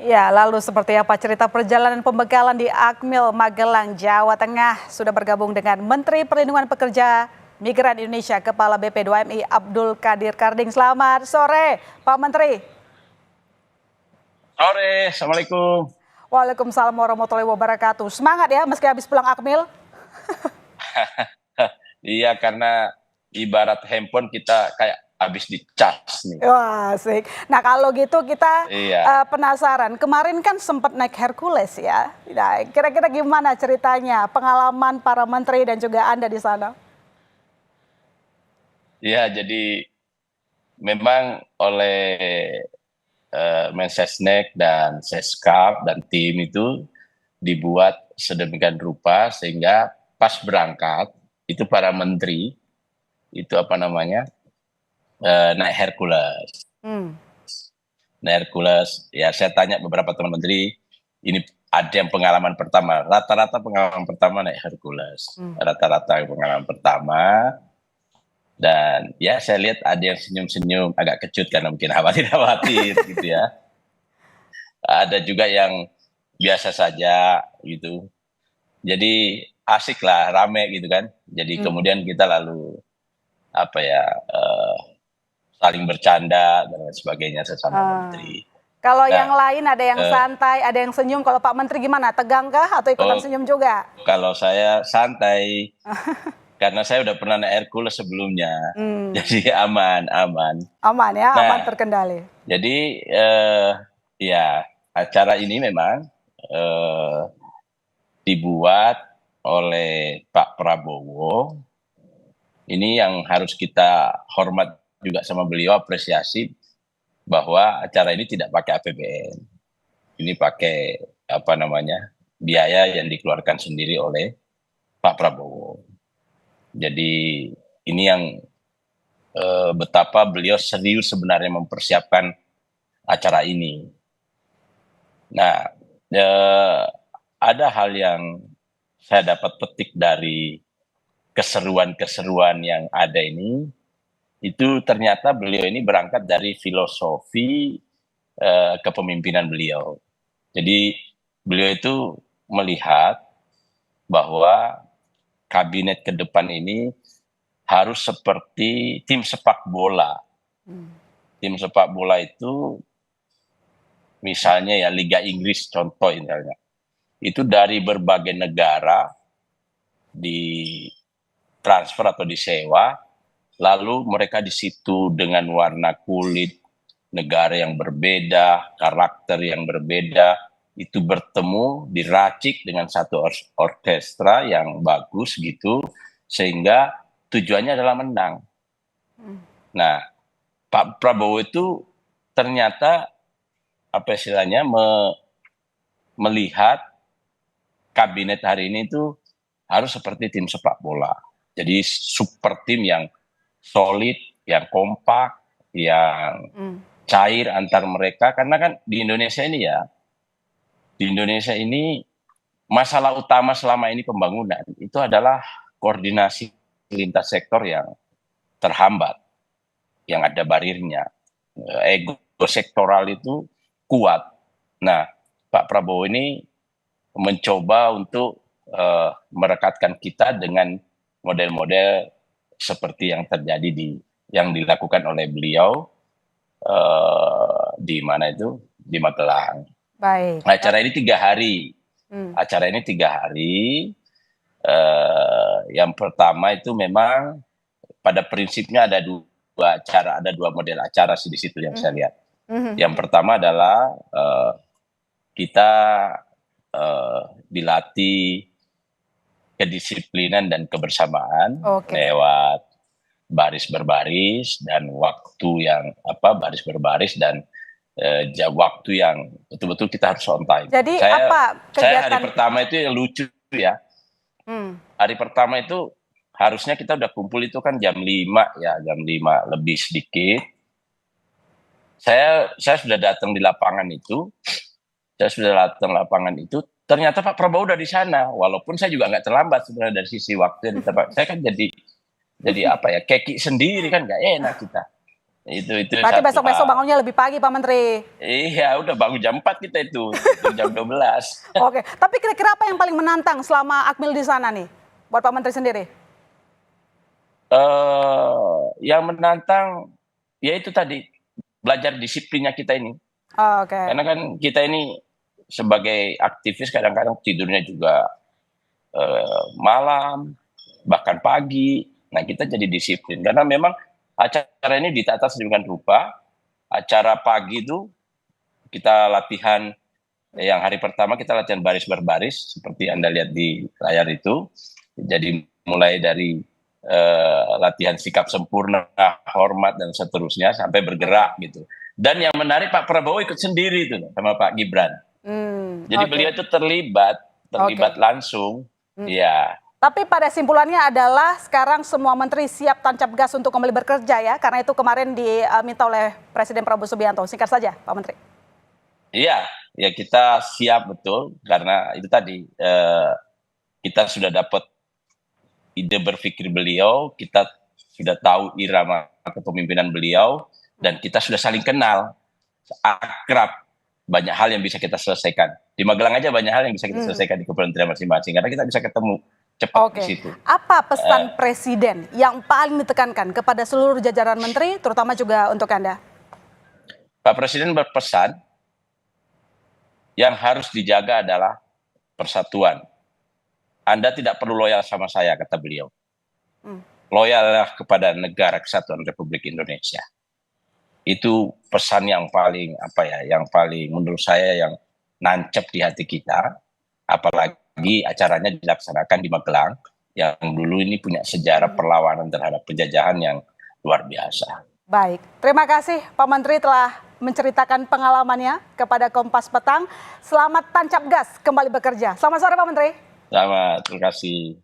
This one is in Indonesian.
Ya, lalu seperti apa cerita perjalanan pembekalan di Akmil, Magelang, Jawa Tengah? Sudah bergabung dengan Menteri Perlindungan Pekerja Migran Indonesia, Kepala BP2MI Abdul Qadir Karding. Selamat sore, Pak Menteri. Sore, Assalamualaikum. Waalaikumsalam warahmatullahi wabarakatuh. Semangat ya meski habis pulang Akmil. Iya, karena ibarat handphone kita kayak habis dicas nih. Wah, asik. Nah, kalau gitu kita Iya, penasaran. Kemarin kan sempat naik Hercules ya. Nah, kira-kira gimana ceritanya pengalaman para menteri dan juga Anda di sana? iya. Jadi memang oleh Mensesnek dan Seskap dan tim itu dibuat sedemikian rupa sehingga pas berangkat itu para menteri itu apa namanya naik Hercules. Hmm. Naik Hercules. Ya saya tanya beberapa teman menteri, ini ada yang pengalaman pertama. Rata-rata pengalaman pertama naik Hercules. Rata-rata pengalaman pertama. Dan ya saya lihat ada yang senyum-senyum agak kecut karena mungkin khawatir-khawatir gitu ya. Ada juga yang biasa saja gitu. Jadi asik lah, rame gitu kan. Jadi kemudian kita lalu apa ya saling bercanda dan lain sebagainya sesama menteri. Kalau Nah, yang lain ada yang santai, ada yang senyum. Kalau Pak Menteri gimana? Tegangkah atau ikutan oh, senyum juga? kalau saya santai karena saya udah pernah naik Hercules sebelumnya. Jadi aman, aman. Aman ya, aman Nah, terkendali. jadi ya acara ini memang eh, dibuat oleh Pak Prabowo. Ini yang harus kita hormat juga sama beliau, apresiasi bahwa acara ini tidak pakai APBN. Ini pakai apa namanya biaya yang dikeluarkan sendiri oleh Pak Prabowo. Jadi ini yang betapa beliau serius sebenarnya mempersiapkan acara ini. Nah, ada hal yang saya dapat petik dari keseruan-keseruan yang ada ini, itu ternyata beliau ini berangkat dari filosofi kepemimpinan beliau. Jadi beliau itu melihat bahwa kabinet ke depan ini harus seperti tim sepak bola. Tim sepak bola itu misalnya ya Liga Inggris contoh misalnya. Itu dari berbagai negara di transfer atau disewa, lalu mereka di situ dengan warna kulit negara yang berbeda, karakter yang berbeda, itu bertemu, diracik dengan satu orkestra yang bagus gitu, sehingga tujuannya adalah menang. Nah, Pak Prabowo itu ternyata apa istilahnya melihat kabinet hari ini itu harus seperti tim sepak bola. Jadi super tim yang solid, yang kompak, yang cair antar mereka. Karena kan di Indonesia ini masalah utama selama ini pembangunan itu adalah koordinasi lintas sektor yang terhambat, yang ada barirnya. Ego sektoral itu kuat. Nah, Pak Prabowo ini mencoba untuk merekatkan kita dengan model-model seperti yang terjadi yang dilakukan oleh beliau di mana itu di Magelang. Baik. Acara ini 3 hari. Acara ini 3 hari. Yang pertama itu memang pada prinsipnya ada dua acara, ada 2 model acara sih di situ yang saya lihat. Yang pertama adalah kita dilatih kedisiplinan dan kebersamaan lewat baris berbaris dan waktu yang baris berbaris dan waktu yang betul-betul kita harus on time. Jadi saya kegiatan? hari pertama itu yang lucu ya. Hari pertama itu harusnya kita udah kumpul itu kan jam 5 ya, jam 5 lebih sedikit. Saya sudah datang di lapangan itu. Ternyata Pak Prabowo udah di sana, walaupun saya juga nggak terlambat sebenarnya dari sisi waktu yang ditebak. Saya kan jadi apa ya, keki sendiri kan nggak enak kita. Itu Berarti satu besok-besok hal. bangunnya lebih pagi Pak Menteri. Iya, udah bangun jam 4 kita itu jam 12. Oke, tapi kira-kira apa yang paling menantang selama Akmil di sana nih, buat Pak Menteri sendiri? Yang menantang, ya itu tadi, belajar disiplinnya kita ini. Oke. Karena kan kita ini sebagai aktivis kadang-kadang tidurnya juga malam, bahkan pagi. Nah, kita jadi disiplin. Karena memang acara ini ditata sedemikian rupa. Acara pagi itu kita latihan, yang hari pertama kita latihan baris berbaris, seperti Anda lihat di layar itu. Jadi mulai dari latihan sikap sempurna, hormat, dan seterusnya, sampai bergerak gitu. Dan yang menarik Pak Prabowo ikut sendiri itu sama Pak Gibran. Jadi beliau itu terlibat langsung. Ya. Tapi pada simpulannya adalah sekarang semua menteri siap tancap gas untuk kembali bekerja ya, karena itu kemarin diminta oleh Presiden Prabowo Subianto. Singkat saja Pak Menteri. Iya, ya kita siap betul, karena itu tadi kita sudah dapat ide berpikir beliau, kita sudah tahu irama kepemimpinan beliau, dan kita sudah saling kenal, akrab, banyak hal yang bisa kita selesaikan. Di Magelang aja banyak hal yang bisa kita selesaikan di kementerian masing-masing, karena kita bisa ketemu cepat di situ. Apa pesan Presiden yang paling ditekankan kepada seluruh jajaran menteri, terutama juga untuk Anda? Pak Presiden berpesan, yang harus dijaga adalah persatuan. Anda tidak perlu loyal sama saya, kata beliau. Loyallah kepada negara kesatuan Republik Indonesia. Itu pesan yang paling yang paling menurut saya yang nancep di hati kita. Apalagi acaranya dilaksanakan di Magelang, yang dulu ini punya sejarah perlawanan terhadap penjajahan yang luar biasa. Baik, terima kasih Pak Menteri telah menceritakan pengalamannya kepada Kompas Petang. Selamat tancap gas kembali bekerja. Selamat sore Pak Menteri. Selamat, terima kasih.